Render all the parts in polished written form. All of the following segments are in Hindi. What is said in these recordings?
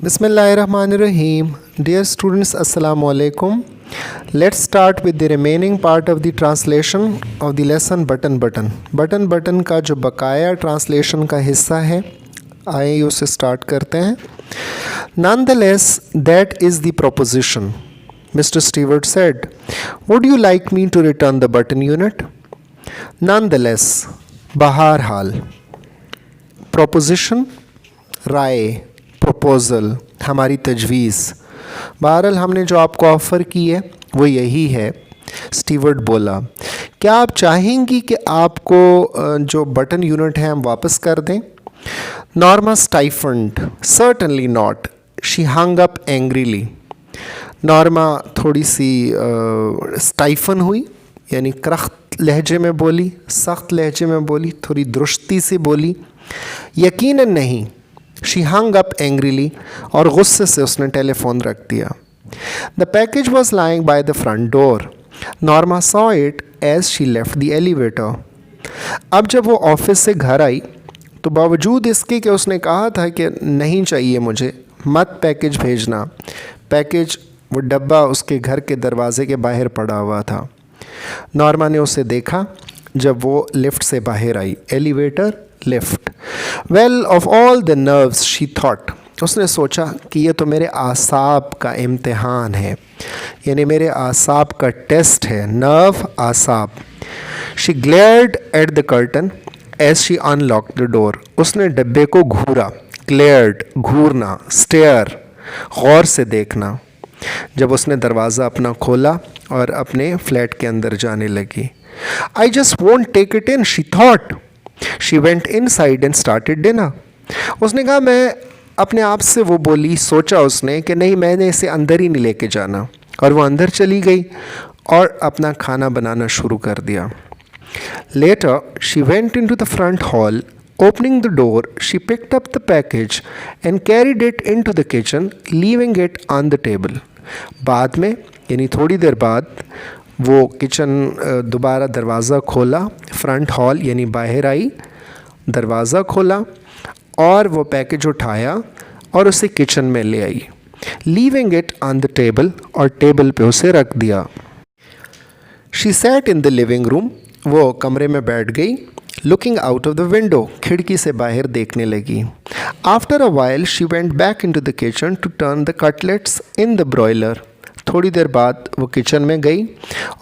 Bismillahirrahmanirrahim. Dear students, Assalamu alaikum. Let's start with the remaining part of the translation of the lesson button button. Button button का जो बकाया ट्रांसलेशन का हिस्सा है, आइए उसे स्टार्ट करते हैं. Nonetheless, that is the proposition. Mr. Stewart said, would you like me to return the button unit? Nonetheless, बहरहाल. Proposition, राय, प्रपोज़ल, हमारी तजवीज़. बहरहाल हमने जो आपको ऑफ़र की है वो यही है. स्टीवर्ट बोला, क्या आप चाहेंगी कि आपको जो बटन यूनिट है हम वापस कर दें? Norma stipend, certainly not. She hung up angrily. Norma थोड़ी सी स्टाइफन हुई, यानी करख्त लहजे में बोली, सख्त लहजे में बोली, थोड़ी दुरुस्ती से बोली. यकीनन नहीं. शी हंग अप एंग्रीली, और गुस्से से उसने टेलीफोन रख दिया. The package was lying by the front door. Norma saw it as she left the elevator. अब जब वो ऑफिस से घर आई तो बावजूद इसके कि उसने कहा था कि नहीं चाहिए मुझे, मत पैकेज भेजना, पैकेज वो डब्बा उसके घर के दरवाजे के बाहर पड़ा हुआ था. नॉर्मा ने उसे देखा जब वो लिफ्ट से बाहर आई. Elevator, lift. Well, of all the nerves she thought. उसने सोचा कि ये तो मेरे आसाब का इम्तिहान है, यानी मेरे आसाब का टेस्ट है. नर्व, आसाब. She glared at the curtain as she unlocked the door. उसने डब्बे को घूरा. ग्लेयर्ड, घूरना. स्टेयर, गौर से देखना. जब उसने दरवाज़ा अपना खोला और अपने फ्लैट के अंदर जाने लगी. I just won't take it in, she thought. She went inside and started dinner. उसने कहा, मैं अपने आप से वो बोली, सोचा उसने कि नहीं, मैंने इसे अंदर ही नहीं लेके जाना, और वो अंदर चली गई और अपना खाना बनाना शुरू कर दिया. Later she went into the front hall. Opening the door she picked up the package and carried it into the kitchen, leaving it on the table. बाद में, यानी थोड़ी देर बाद, वो किचन दोबारा दरवाज़ा खोला. फ्रंट हॉल यानी बाहर आई, दरवाज़ा खोला और वो पैकेज उठाया और उसे किचन में ले आई. Leaving it on the table, और टेबल पे उसे रख दिया. She sat in the living room. वो कमरे में बैठ गई. Looking out of the window, खिड़की से बाहर देखने लगी. After a while she went back into the kitchen to turn the cutlets in the broiler. थोड़ी देर बाद वो किचन में गई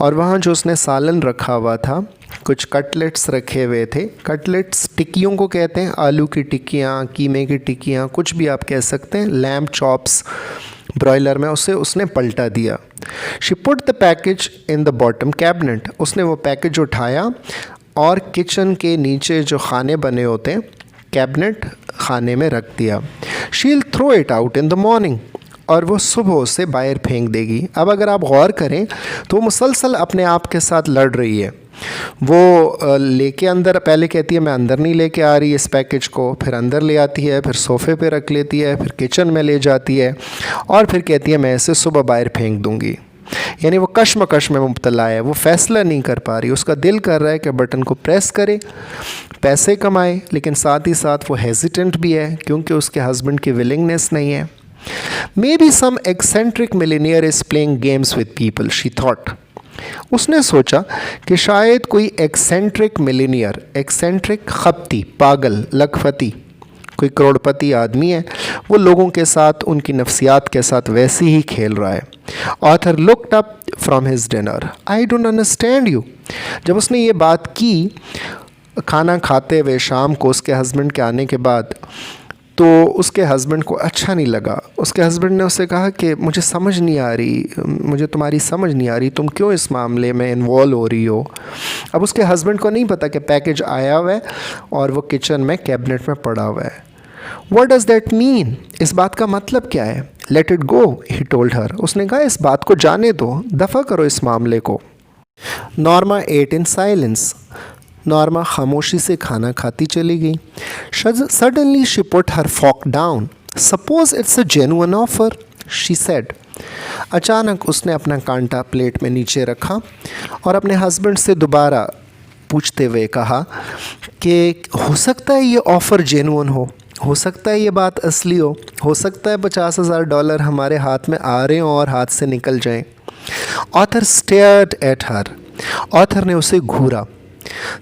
और वहाँ जो उसने सालन रखा हुआ था, कुछ कटलेट्स रखे हुए थे. कटलेट्स टिक्कियों को कहते हैं, आलू की टिक्कियाँ, कीमे की टिक्कियाँ, कुछ भी आप कह सकते हैं. लैम्ब चॉप्स ब्रॉयलर में, उसे उसने पलटा दिया. She put the package in the bottom cabinet. उसने वो पैकेज उठाया और किचन के नीचे जो खाने बने होते हैं, कैबिनेट, खाने में रख दिया. She'll throw it out in the morning. और वो सुबह उसे बाहर फेंक देगी. अब अगर आप गौर करें तो वो मुसलसल अपने आप के साथ लड़ रही है. वो लेके अंदर, पहले कहती है मैं अंदर नहीं लेके आ रही इस पैकेज को, फिर अंदर ले आती है, फिर सोफ़े पे रख लेती है, फिर किचन में ले जाती है, और फिर कहती है मैं इसे सुबह बाहर फेंक दूँगी. यानी वो कश्मकश में मुब्तला है. वो फ़ैसला नहीं कर पा रही. उसका दिल कर रहा है कि बटन को प्रेस करे, पैसे कमाए, लेकिन साथ ही साथ वो हेजिटेंट भी है क्योंकि उसके हस्बैंड की विलिंगनेस नहीं है. Maybe some eccentric millionaire is playing games with people, she thought. उसने सोचा कि शायद कोई एक्सेंट्रिक मिलीनियर, एक्सेंट्रिक खपती, पागल, लखपति, कोई करोड़पति आदमी है, वो लोगों के साथ, उनकी नफ्सियात के साथ वैसे ही खेल रहा है. Author looked up from his dinner. I don't understand you. जब उसने ये बात की खाना खाते हुए शाम को उसके हस्बैंड के आने के बाद, तो उसके हस्बैंड को अच्छा नहीं लगा. उसके हस्बैंड ने उससे कहा कि मुझे समझ नहीं आ रही, मुझे तुम्हारी समझ नहीं आ रही, तुम क्यों इस मामले में इन्वॉल्व हो रही हो. अब उसके हस्बैंड को नहीं पता कि पैकेज आया हुआ है और वो किचन में कैबिनेट में पड़ा हुआ है. What does that mean? इस बात का मतलब क्या है? Let it go, he told her. उसने कहा इस बात को जाने दो, दफ़ा करो इस मामले को. Norma ate in silence. Norma खामोशी से खाना खाती चली गई. Suddenly she put her fork down. Suppose it's a genuine offer, she said. अचानक उसने अपना कांटा प्लेट में नीचे रखा और अपने हस्बैंड से दोबारा पूछते हुए कहा कि हो सकता है ये ऑफ़र जेन्युइन हो, हो सकता है ये बात असली हो सकता है $50,000 हमारे हाथ में आ रहे हों और हाथ से निकल जाएं। Author stared at her, author ने उसे घूरा।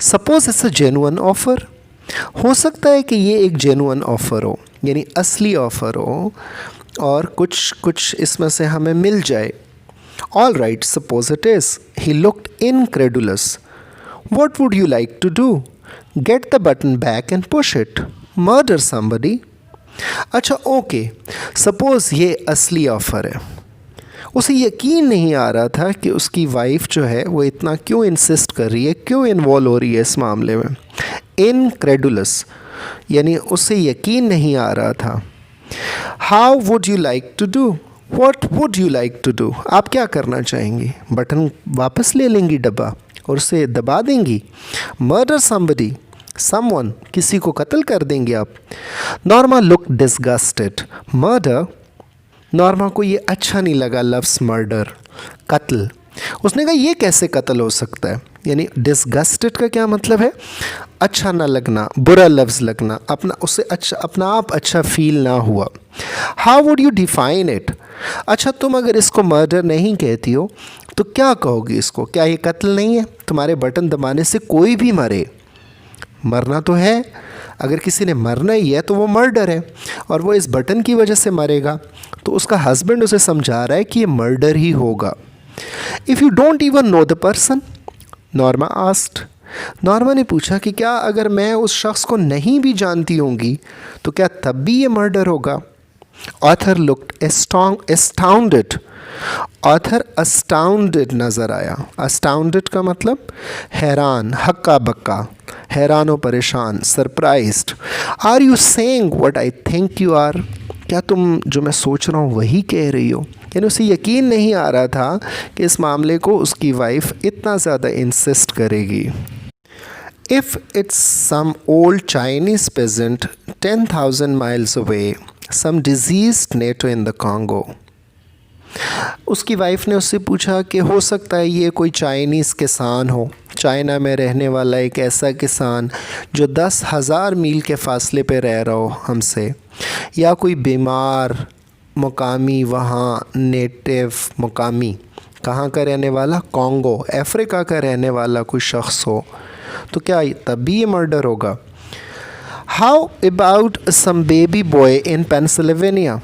Suppose it's a genuine offer, हो सकता है कि ये एक जेन्युइन ऑफ़र हो, यानी असली ऑफ़र हो और कुछ इसमें से हमें मिल जाए। All right, suppose it is. He looked incredulous. What would you like to do? Get the button back and push it. Murder somebody. अच्छा ओके, सपोज़ ये असली ऑफ़र है। उसे यकीन नहीं आ रहा था कि उसकी वाइफ जो है वो इतना क्यों इंसिस्ट कर रही है, क्यों इन्वॉल्व हो रही है इस मामले में। इनक्रेडुलस यानी उसे यकीन नहीं आ रहा था। How would you like to do? What would you like to do? आप क्या करना चाहेंगी? बटन वापस ले लेंगी डब्बा और उसे दबा देंगी? मर्डर समबडी, समवन, किसी को कत्ल कर देंगे आप? Norma look disgusted. Murder, Norma को ये अच्छा नहीं लगा लफ्ज़ मर्डर, कत्ल। उसने कहा ये कैसे कत्ल हो सकता है? यानी डिस्गस्टेड का क्या मतलब है? अच्छा ना लगना, बुरा लफ्ज़ लगना, उससे अच्छा अपना आप अच्छा फील ना हुआ। How would you define it? अच्छा तुम अगर इसको मर्डर नहीं कहती हो तो क्या कहोगी इसको? क्या ये कत्ल नहीं है? तुम्हारे बटन दबाने से कोई भी मरे, मरना तो है। अगर किसी ने मरना ही है तो वो मर्डर है और वो इस बटन की वजह से मरेगा, तो उसका हस्बैंड उसे समझा रहा है कि ये मर्डर ही होगा। If you don't even know the person, Norma asked. Norma ने पूछा कि क्या अगर मैं उस शख्स को नहीं भी जानती होंगी तो क्या तब भी ये मर्डर होगा? Author looked astounded. ऑथर अस्टाउंडेड नज़र आया। अस्टाउंडेड का मतलब हैरान, हक्का बक्का, हैरान व परेशान, surprised. Are you saying what I think you are? क्या तुम जो मैं सोच रहा हूँ वही कह रही हो? यानी उसे यकीन नहीं आ रहा था कि इस मामले को उसकी वाइफ इतना ज़्यादा इंसिस्ट करेगी। If it's some old Chinese peasant 10,000 miles away, some diseased NATO in the Congo। उसकी वाइफ ने उससे पूछा कि हो सकता है ये कोई चाइनीज़ किसान हो, चाइना में रहने वाला एक ऐसा किसान जो 10,000 मील के फ़ासले पे रह रहा हो हमसे, या कोई बीमार मुकामी, वहाँ नेटिव मुकामी, कहाँ का रहने वाला? कॉन्गो, अफ्रीका का रहने वाला कोई शख्स हो, तो क्या तब भी ये मर्डर होगा? How about some baby boy in Pennsylvania?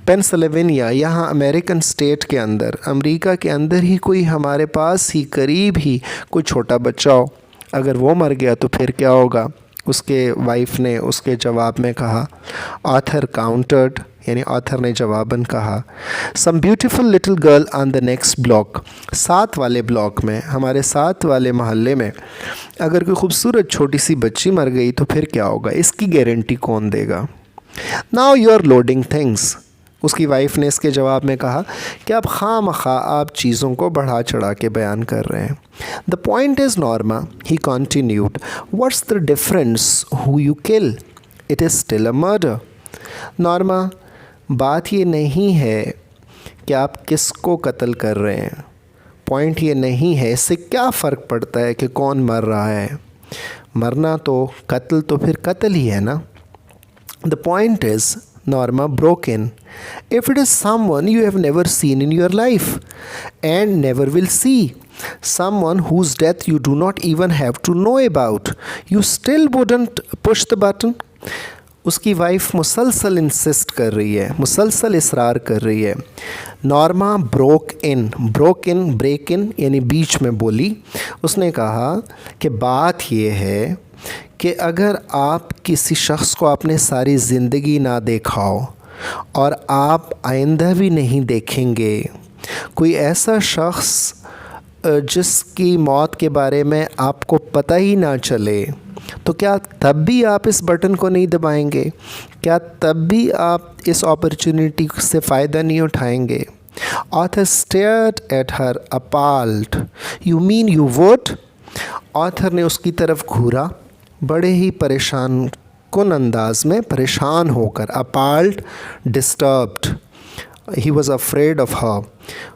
Pennsylvania यहाँ अमेरिकन स्टेट के अंदर, अमेरिका के अंदर ही कोई हमारे पास ही करीब ही कोई छोटा बच्चा हो, अगर वो मर गया तो फिर क्या होगा? उसके वाइफ ने उसके जवाब में कहा। ऑथर काउंटर्ड, यानी ऑथर ने जवाबन कहा। Some beautiful little girl on the next block, साथ वाले ब्लॉक में, हमारे साथ वाले मोहल्ले में अगर कोई खूबसूरत छोटी सी बच्ची मर गई तो फिर क्या होगा? इसकी गारंटी कौन देगा? Now you are loading things, उसकी वाइफ ने इसके जवाब में कहा कि आप खामखा आप चीज़ों को बढ़ा चढ़ा के बयान कर रहे हैं। The point is Norma, he continued, what's the difference who you kill? It is still a murder. Norma, बात ये नहीं है कि आप किसको कत्ल कर रहे हैं, पॉइंट ये नहीं है, इससे क्या फ़र्क पड़ता है कि कौन मर रहा है? मरना तो, कत्ल तो फिर कत्ल ही है ना। The point is, Norma broke in, if it is someone you have never seen in your life and never will see, someone whose death you do not even have to know about, you still wouldn't push the button? उसकी वाइफ मुसलसल इंसिस्ट कर रही है, मुसलसल इसरार कर रही है। नॉर्मा ब्रेक इन यानी बीच में बोली। उसने कहा कि बात ये है कि अगर आप किसी शख्स को आपने सारी ज़िंदगी ना देखा हो और आप आइंदा भी नहीं देखेंगे, कोई ऐसा शख्स जिसकी मौत के बारे में आपको पता ही ना चले, तो क्या तब भी आप इस बटन को नहीं दबाएंगे? क्या तब भी आप इस अपॉर्चुनिटी से फ़ायदा नहीं उठाएंगे? Author stared at her appalled. You mean you would? Author ने उसकी तरफ घूरा बड़े ही परेशान कुन अंदाज में, परेशान होकर। Appalled, disturbed, he was afraid of her,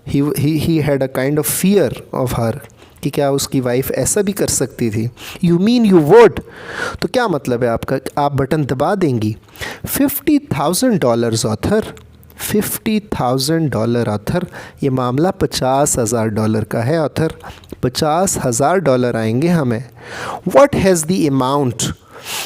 he had a kind of fear of her, कि क्या उसकी वाइफ ऐसा भी कर सकती थी? You mean you won't? तो क्या मतलब है आपका? आप बटन दबा देंगी? $50,000 ऑथर, $50,000 ऑथर। ये मामला $50,000 का है ऑथर। $50,000 आएंगे हमें। What has the amount?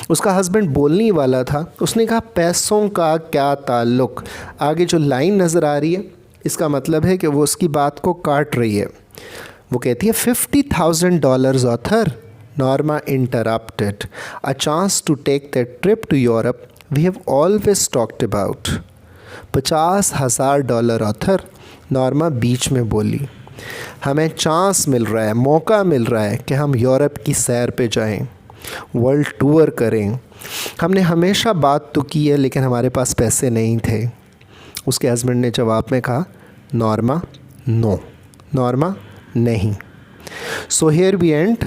उसका हस्बैंड बोलने ही वाला था, उसने कहा पैसों का क्या ताल्लुक़। आगे जो लाइन नज़र आ रही है इसका मतलब है कि वो उसकी बात को काट रही है। वो कहती है $50,000 author. Norma interrupted, a chance to take that trip to Europe we have always talked about. $50,000 author. Norma बीच में बोली, हमें चांस मिल रहा है, मौका मिल रहा है कि हम यूरोप की सैर पे जाएं, वर्ल्ड टूर करें। हमने हमेशा बात तो की है लेकिन हमारे पास पैसे नहीं थे। उसके हस्बैंड ने जवाब में कहा, नॉर्मा नो, नॉर्मा नहीं। So here we end.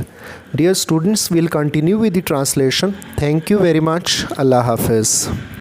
Dear students, we'll continue with the translation. Thank you very much. Allah Hafiz.